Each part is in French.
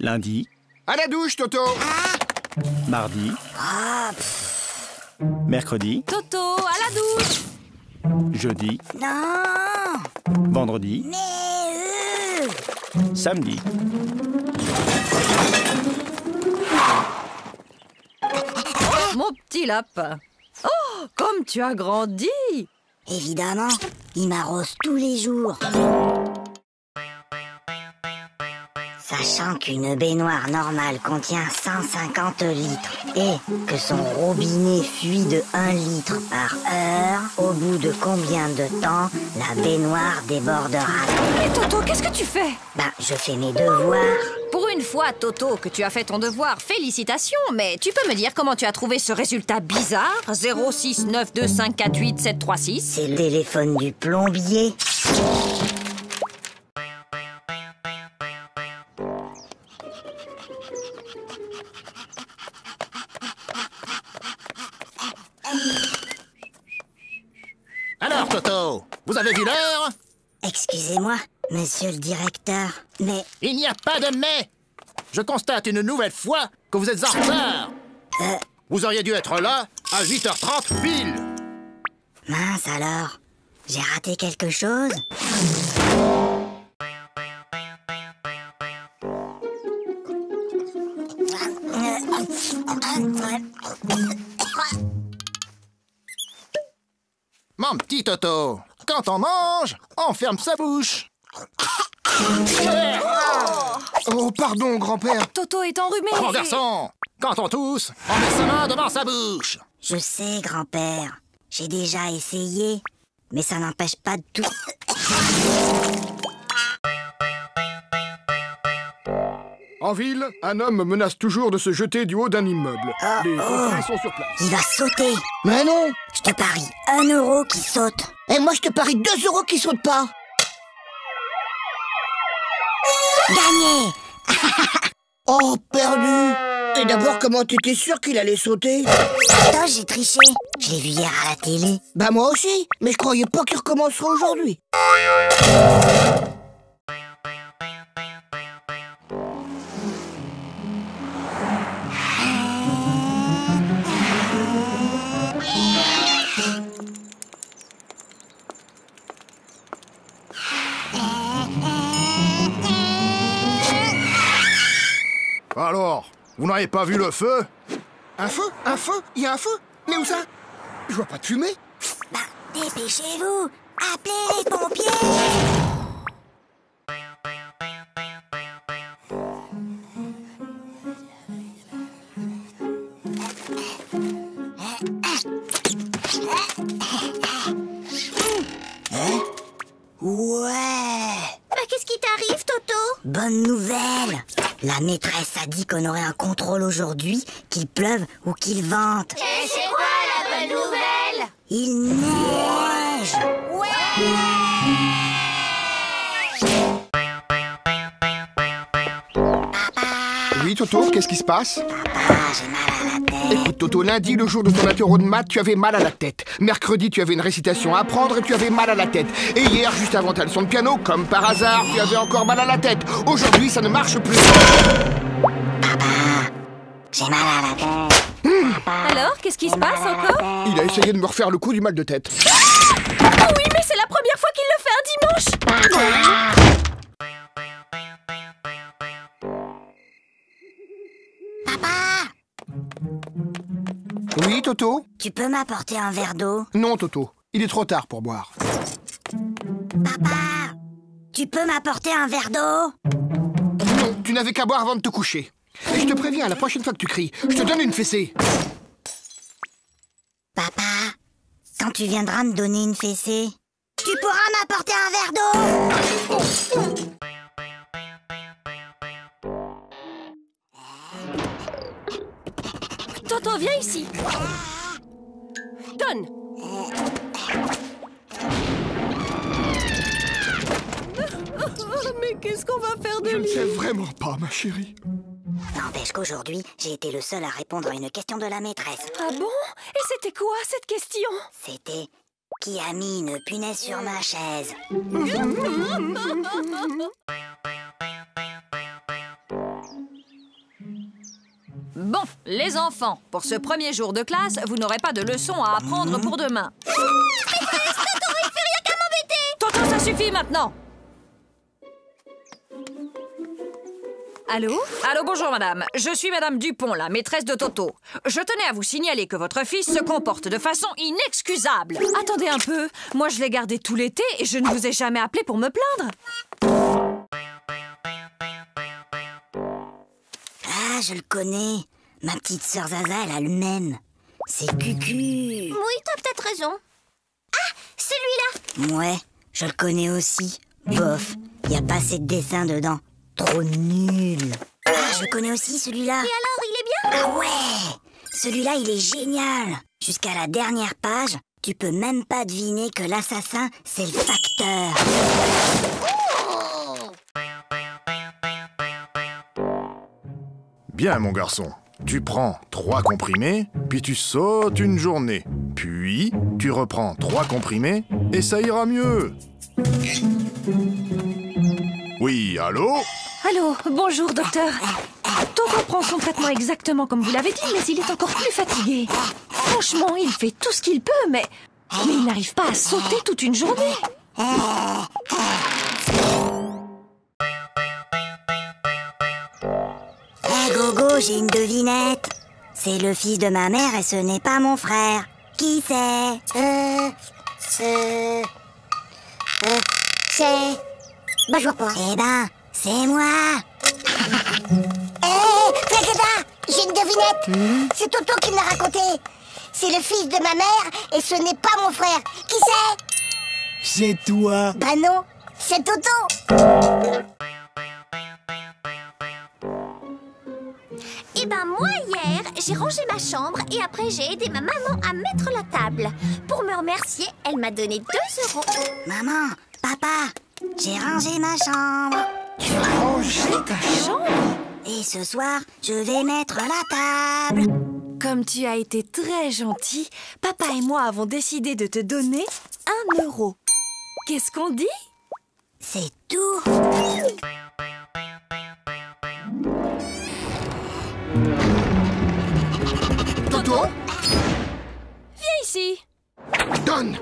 Lundi. À la douche, Toto. Mardi. Mercredi. Toto, à la douche. Jeudi. Non. Vendredi. Mais Samedi. Mon petit lapin. Oh, comme tu as grandi. évidemment, il m'arrose tous les jours. Sachant qu'une baignoire normale contient 150 litres et que son robinet fuit de 1 litre par heure, au bout de combien de temps la baignoire débordera? Mais Toto, qu'est-ce que tu fais? Je fais mes devoirs. Pour une fois, Toto, que tu as fait ton devoir, félicitations, mais tu peux me dire comment tu as trouvé ce résultat bizarre? 06925487736. C'est le téléphone du plombier. Alors, Toto, vous avez vu l'heure? Excusez-moi, monsieur le directeur, mais... Il n'y a pas de mais. Je constate une nouvelle fois que vous êtes en retard. Vous auriez dû être là à 8h30 pile. Mince alors, j'ai raté quelque chose? Mon petit Toto, quand on mange, on ferme sa bouche. Oh, pardon, grand-père. Toto est enrhumé. Mon garçon, quand on tousse, on met sa main devant sa bouche. Je sais, grand-père, j'ai déjà essayé, mais ça n'empêche pas de tout... En ville, un homme menace toujours de se jeter du haut d'un immeuble. Les pompiers sont sur place. Il va sauter. Mais non. Je te parie 1 euro qui saute. Et moi, je te parie 2 euros qui sautent pas. Gagné. Oh, perdu. Et d'abord, comment t'étais sûr qu'il allait sauter? Attends, j'ai triché. Je l'ai vu hier à la télé. Bah moi aussi, mais je croyais pas qu'il recommencerait aujourd'hui. Alors, vous n'avez pas vu le feu? Un feu? Un feu? Il y a un feu? Mais où ça? Je vois pas de fumée. Dépêchez-vous. Appelez les pompiers. Ouais. Qu'est-ce qui t'arrive, Toto? Bonne nouvelle. La maîtresse a dit qu'on aurait un contrôle aujourd'hui, qu'il pleuve ou qu'il vente. Et c'est quoi la bonne nouvelle? Il neige. Oui, Toto, qu'est-ce qui se passe? J'ai mal à la tête. Écoute, Toto, lundi, le jour de ton apéro de maths, tu avais mal à la tête. Mercredi, tu avais une récitation à apprendre et tu avais mal à la tête. Et hier, juste avant ta leçon de piano, comme par hasard, tu avais encore mal à la tête. Aujourd'hui, ça ne marche plus. J'ai mal à la tête. Alors, qu'est-ce qui se passe encore? Il a essayé de me refaire le coup du mal de tête. Oh oui, mais c'est la première fois qu'il le fait un dimanche. Oui, Toto? Tu peux m'apporter un verre d'eau? Non, Toto. Il est trop tard pour boire. Papa, tu peux m'apporter un verre d'eau? Non, tu n'avais qu'à boire avant de te coucher. Et je te préviens, la prochaine fois que tu cries, je te donne une fessée. Papa, quand tu viendras me donner une fessée, tu pourras m'apporter un verre d'eau? Toto, viens ici. Donne. Mais qu'est-ce qu'on va faire de Je ne lui? sais vraiment pas, ma chérie. N'empêche qu'aujourd'hui, j'ai été le seul à répondre à une question de la maîtresse. Ah bon? Et c'était quoi cette question? C'était « Qui a mis une punaise sur ma chaise ?» Bon, les enfants, pour ce premier jour de classe, vous n'aurez pas de leçons à apprendre pour demain. Maîtresse, Toto, il fait rien qu'à m'embêter. Toto, ça suffit maintenant. Allô? Allô, bonjour madame. Je suis madame Dupont, la maîtresse de Toto. Je tenais à vous signaler que votre fils se comporte de façon inexcusable. Attendez un peu. Moi, je l'ai gardé tout l'été et je ne vous ai jamais appelé pour me plaindre. Ah, je le connais. Ma petite sœur Zaza, elle a le même. C'est Cucu. Oui, t'as peut-être raison. Ah, celui-là. Ouais, je le connais aussi. Bof, y a pas assez de dessins dedans. Trop nul. Ah, je le connais aussi, celui-là. Et alors, il est bien? Ah ouais! Celui-là, il est génial. Jusqu'à la dernière page, tu peux même pas deviner que l'assassin, c'est le facteur. Bien, mon garçon. Tu prends 3 comprimés, puis tu sautes une journée. Puis, tu reprends 3 comprimés, et ça ira mieux. Oui, allô? Allô, bonjour docteur. Toto prend son traitement exactement comme vous l'avez dit, mais il est encore plus fatigué. Franchement, il fait tout ce qu'il peut, mais il n'arrive pas à sauter toute une journée. Hé, Gogo, j'ai une devinette. C'est le fils de ma mère et ce n'est pas mon frère. Qui c'est? C'est... Bah, je vois pas. Eh ben, c'est moi. Hé, Flagada, j'ai une devinette. C'est Toto qui me l'a raconté. C'est le fils de ma mère et ce n'est pas mon frère. Qui c'est? C'est toi. Bah non, c'est Toto. Eh ben moi, hier, j'ai rangé ma chambre et après j'ai aidé ma maman à mettre la table. Pour me remercier, elle m'a donné 2 €. Maman, papa, j'ai rangé ma chambre. Tu as rangé ta chambre? Et ce soir, je vais mettre la table. Comme tu as été très gentil, papa et moi avons décidé de te donner 1 €. Qu'est-ce qu'on dit? C'est tout. Toto? Viens ici. Donne!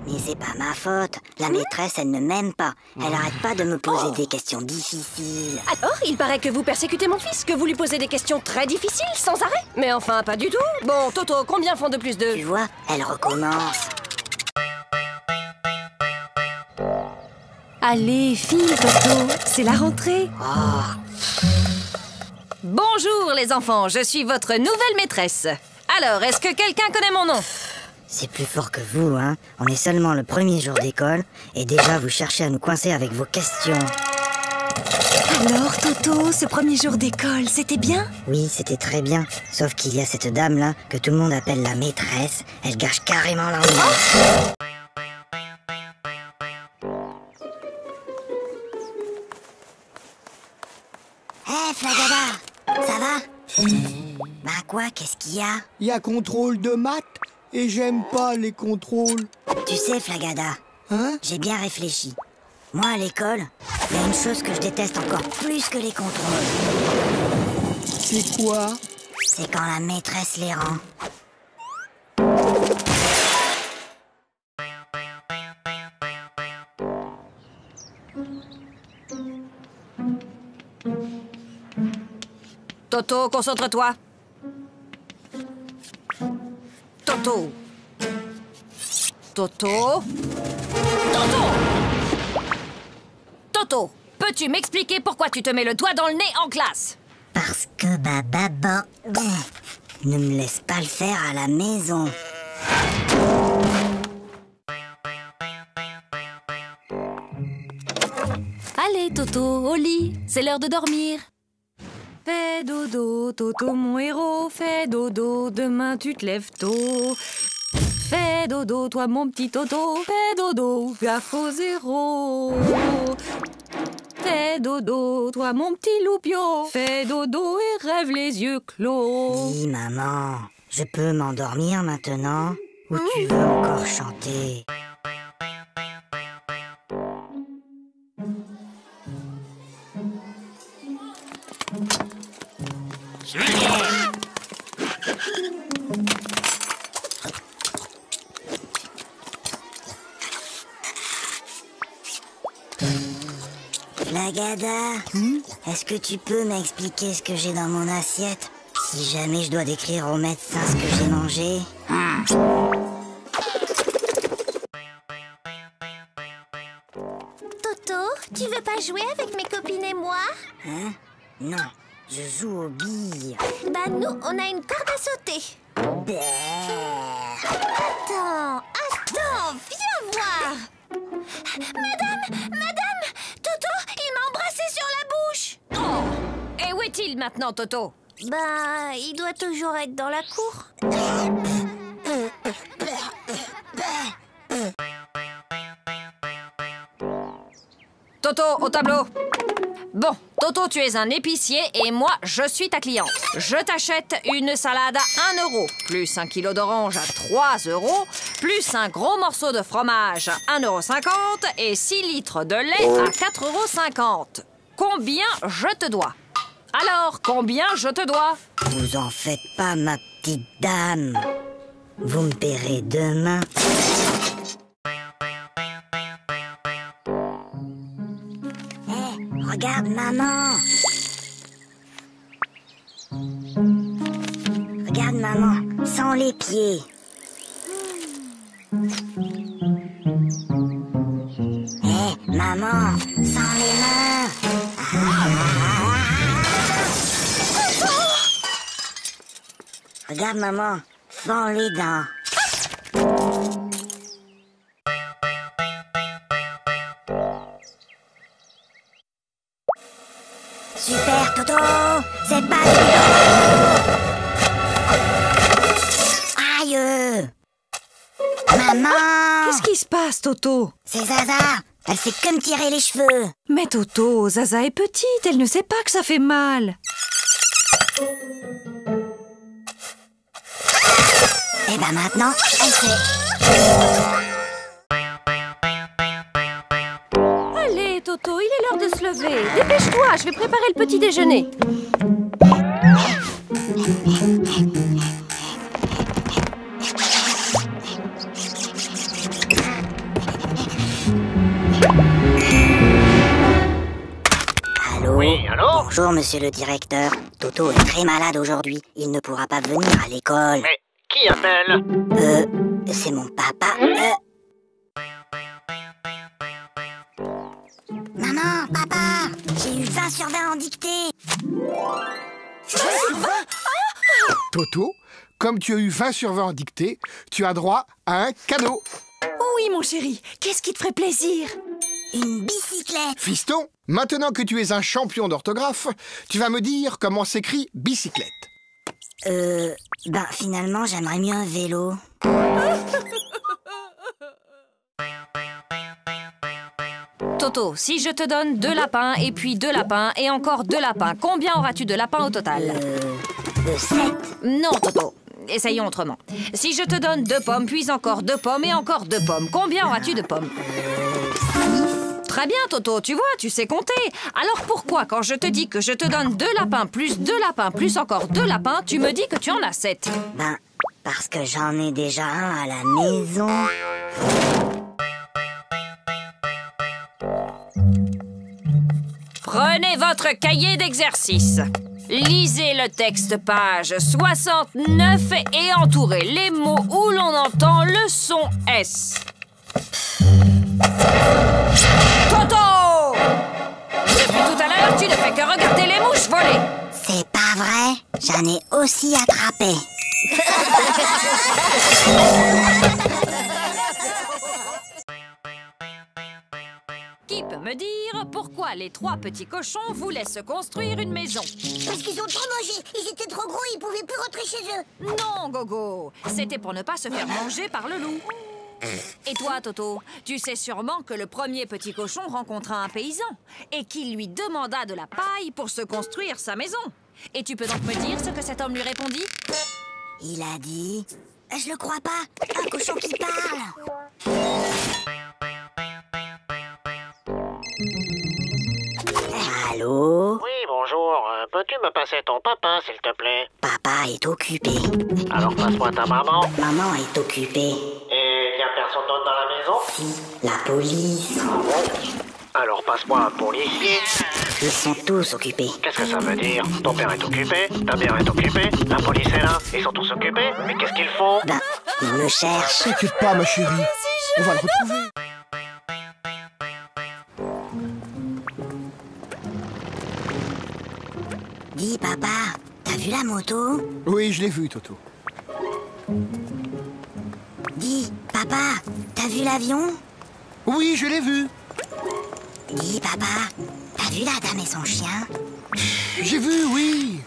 Mais c'est pas ma faute. La maîtresse, elle ne m'aime pas. Elle arrête pas de me poser des questions difficiles. Alors, il paraît que vous persécutez mon fils, que vous lui posez des questions très difficiles, sans arrêt. Mais enfin, pas du tout. Bon, Toto, combien font 2 plus 2? Tu vois, elle recommence. Allez, file, Toto, c'est la rentrée. Bonjour, les enfants, je suis votre nouvelle maîtresse. Alors, est-ce que quelqu'un connaît mon nom? C'est plus fort que vous, hein. On est seulement le premier jour d'école et déjà vous cherchez à nous coincer avec vos questions. Alors, Toto, ce premier jour d'école, c'était bien? Oui, c'était très bien. Sauf qu'il y a cette dame-là que tout le monde appelle la maîtresse. Elle gâche carrément l'ambiance. Hé, Flagada, ça va? Bah quoi, qu'est-ce qu'il y a? Il y a contrôle de maths et j'aime pas les contrôles. Tu sais, Flagada, Hein? j'ai bien réfléchi. Moi, à l'école, il y a une chose que je déteste encore plus que les contrôles. C'est quoi? C'est quand la maîtresse les rend. Toto, concentre-toi. Toto. Toto. Toto. Toto, peux-tu m'expliquer pourquoi tu te mets le doigt dans le nez en classe? Parce que ma maman ne me laisse pas le faire à la maison. Allez, Toto, au lit. C'est l'heure de dormir. Fais dodo, Toto, mon héros. Fais dodo, demain tu te lèves tôt. Fais dodo, toi mon petit Toto. Fais dodo, gaffe au 0. Fais dodo, toi mon petit loupio. Fais dodo et rêve les yeux clos. Dis, maman, je peux m'endormir maintenant? Ou tu veux encore chanter? Klagada, est-ce que tu peux m'expliquer ce que j'ai dans mon assiette? Si jamais je dois décrire au médecin ce que j'ai mangé. Toto, tu veux pas jouer avec mes copines et moi? Hein? Non, je joue aux billes. Bah nous, on a une corde à sauter. Attends, viens voir. Madame, Toto, il m'a embrassé sur la bouche. Oh! Et où est-il maintenant, Toto? Bah, il doit toujours être dans la cour. Toto, au tableau. Bon, Toto, tu es un épicier et moi, je suis ta cliente. Je t'achète une salade à 1 euro, plus un kilo d'orange à 3 euros, plus un gros morceau de fromage à 1,50 € et 6 litres de lait à 4,50 €. Combien je te dois? Alors, combien je te dois? Vous en faites pas, ma petite dame. Vous me paierez demain. Regarde, maman. Regarde, maman, sans les pieds. Maman, sans les mains. Regarde, maman, sans les dents. Super, Toto! C'est pas du Aïe! Maman! Qu'est-ce qui se passe, Toto? C'est Zaza! Elle fait que me tirer les cheveux! Mais Toto, Zaza est petite, elle ne sait pas que ça fait mal. Et ben maintenant, elle sait. Allez, Toto, il est l'heure de se lever. Dépêche-toi, je vais préparer le petit déjeuner. Allô? Oui, allô? Bonjour, monsieur le directeur. Toto est très malade aujourd'hui. Il ne pourra pas venir à l'école. Mais qui appelle? C'est mon papa. Maman, papa, j'ai eu 20 sur 20 en dictée. Toto, comme tu as eu 20 sur 20 en dictée, tu as droit à un cadeau. Oui, mon chéri, qu'est-ce qui te ferait plaisir? Une bicyclette. Fiston, maintenant que tu es un champion d'orthographe, tu vas me dire comment s'écrit bicyclette. Ben finalement, j'aimerais mieux un vélo. Toto, si je te donne 2 lapins et puis 2 lapins et encore 2 lapins, combien auras-tu de lapins au total? 7. Non, Toto. Essayons autrement. Si je te donne 2 pommes, puis encore 2 pommes et encore 2 pommes, combien auras-tu de pommes? Très bien, Toto, tu vois, tu sais compter. Alors pourquoi, quand je te dis que je te donne 2 lapins, plus 2 lapins, plus encore 2 lapins, tu me dis que tu en as 7? Ben, parce que j'en ai déjà un à la maison. Prenez votre cahier d'exercice. Lisez le texte page 69 et entourez les mots où l'on entend le son S. Toto! Depuis tout à l'heure, tu ne fais que regarder les mouches voler. C'est pas vrai, j'en ai aussi attrapé. Qui peut me dire pourquoi les 3 petits cochons voulaient se construire une maison? Parce qu'ils ont trop mangé. Ils étaient trop gros, ils pouvaient plus rentrer chez eux. Non, Gogo, c'était pour ne pas se faire manger par le loup. Et toi, Toto, tu sais sûrement que le premier petit cochon rencontra un paysan et qu'il lui demanda de la paille pour se construire sa maison. Et tu peux donc me dire ce que cet homme lui répondit? Il a dit... Je le crois pas, un cochon qui parle. Allô? Oui, bonjour. Peux-tu me passer ton papa, s'il te plaît? Papa est occupé. Alors passe-moi ta maman. Maman est occupée. Et y a personne d'autre dans la maison? Si, la police. Alors passe-moi un policier. Ils sont tous occupés. Qu'est-ce que ça veut dire? Ton père est occupé, ta mère est occupée, la police est là, ils sont tous occupés. Mais qu'est-ce qu'ils font? Ben, ils me cherchent. T'inquiète pas, ma chérie. On va le retrouver. Dis, papa, t'as vu la moto? Oui, je l'ai vu, Toto. Dis, papa, t'as vu l'avion? Oui, je l'ai vu. Dis, papa, t'as vu la dame et son chien? J'ai vu, oui.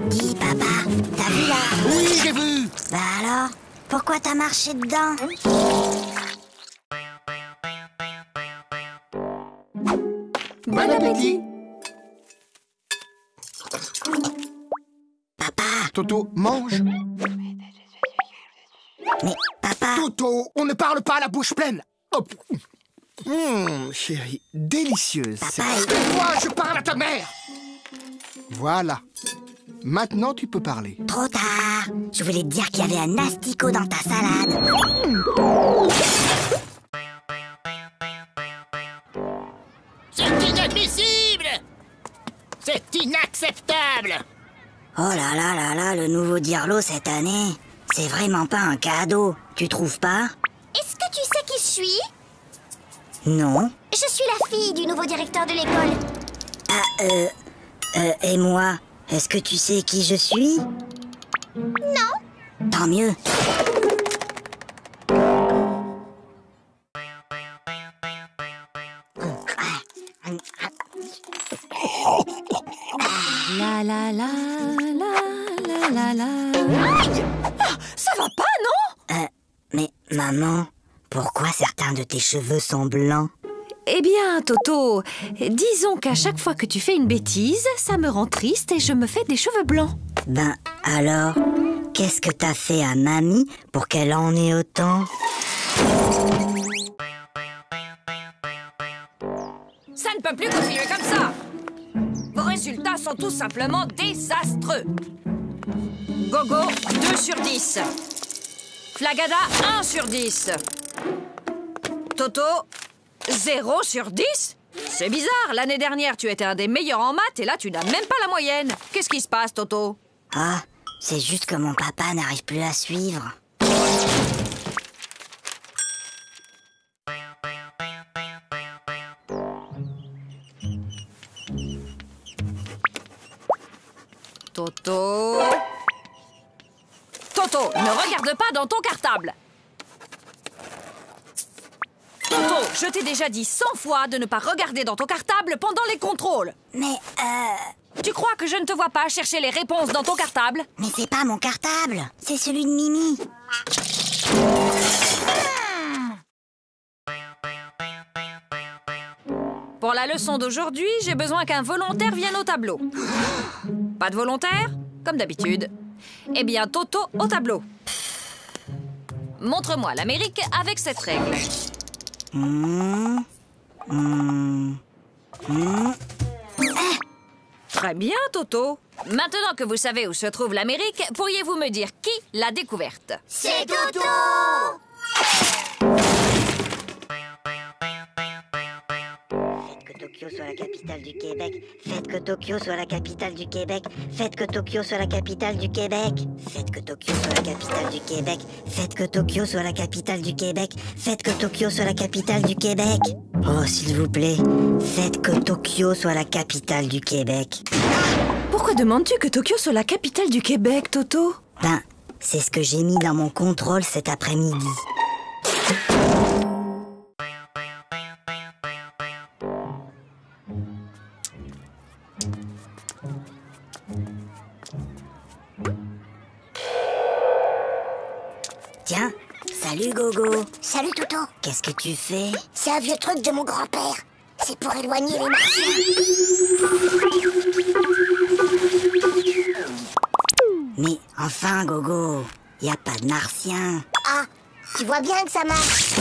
Dis, papa, t'as vu la... Oui, j'ai vu. Bah alors, pourquoi t'as marché dedans? Bon appétit. Papa, Toto, mange. mais papa... Toto, on ne parle pas à la bouche pleine. Hop. Chérie, délicieuse. Papa, Moi, je parle à ta mère. Voilà. Maintenant, tu peux parler. Trop tard. Je voulais te dire qu'il y avait un asticot dans ta salade. C'est inadmissible! C'est inacceptable! Oh là là là là, le nouveau Dirlo cette année, c'est vraiment pas un cadeau, tu trouves pas? Est-ce que tu sais qui je suis? Non. Je suis la fille du nouveau directeur de l'école. Et moi, est-ce que tu sais qui je suis? Non. Tant mieux. La la la la la la la. Ça va pas, non? Mais maman, pourquoi certains de tes cheveux sont blancs? Eh bien, Toto, disons qu'à chaque fois que tu fais une bêtise, ça me rend triste et je me fais des cheveux blancs. Ben alors, qu'est-ce que t'as fait à mamie pour qu'elle en ait autant? Ça ne peut plus continuer comme ça. Vos résultats sont tout simplement désastreux. Gogo, 2 sur 10. Flagada, 1 sur 10. Toto, 0 sur 10. C'est bizarre, l'année dernière, tu étais un des meilleurs en maths et là, tu n'as même pas la moyenne. Qu'est-ce qui se passe, Toto? Ah, c'est juste que mon papa n'arrive plus à suivre. Toto... Toto, ne regarde pas dans ton cartable. Toto, je t'ai déjà dit 100 fois de ne pas regarder dans ton cartable pendant les contrôles. Mais Tu crois que je ne te vois pas chercher les réponses dans ton cartable? mais c'est pas mon cartable, c'est celui de Mimi. Pour la leçon d'aujourd'hui, j'ai besoin qu'un volontaire vienne au tableau. Pas de volontaire? Comme d'habitude. Eh bien, Toto au tableau. Montre-moi l'Amérique avec cette règle. Très bien, Toto. Maintenant que vous savez où se trouve l'Amérique, pourriez-vous me dire qui l'a découverte? C'est Toto! Faites que Tokyo soit la capitale du Québec. Faites que Tokyo soit la capitale du Québec. Faites que Tokyo soit la capitale du Québec. Faites que Tokyo soit la capitale du Québec. Faites que Tokyo soit la capitale du Québec. Faites que Tokyo soit la capitale du Québec. Oh, s'il vous plaît, faites que Tokyo soit la capitale du Québec. Pourquoi demandes-tu que Tokyo soit la capitale du Québec, Toto? Ben, c'est ce que j'ai mis dans mon contrôle cet après-midi. Tiens, salut Gogo. Salut Toto. Qu'est-ce que tu fais? C'est un vieux truc de mon grand-père. C'est pour éloigner les martiens. Mais enfin Gogo, y a pas de martien. Ah, tu vois bien que ça marche.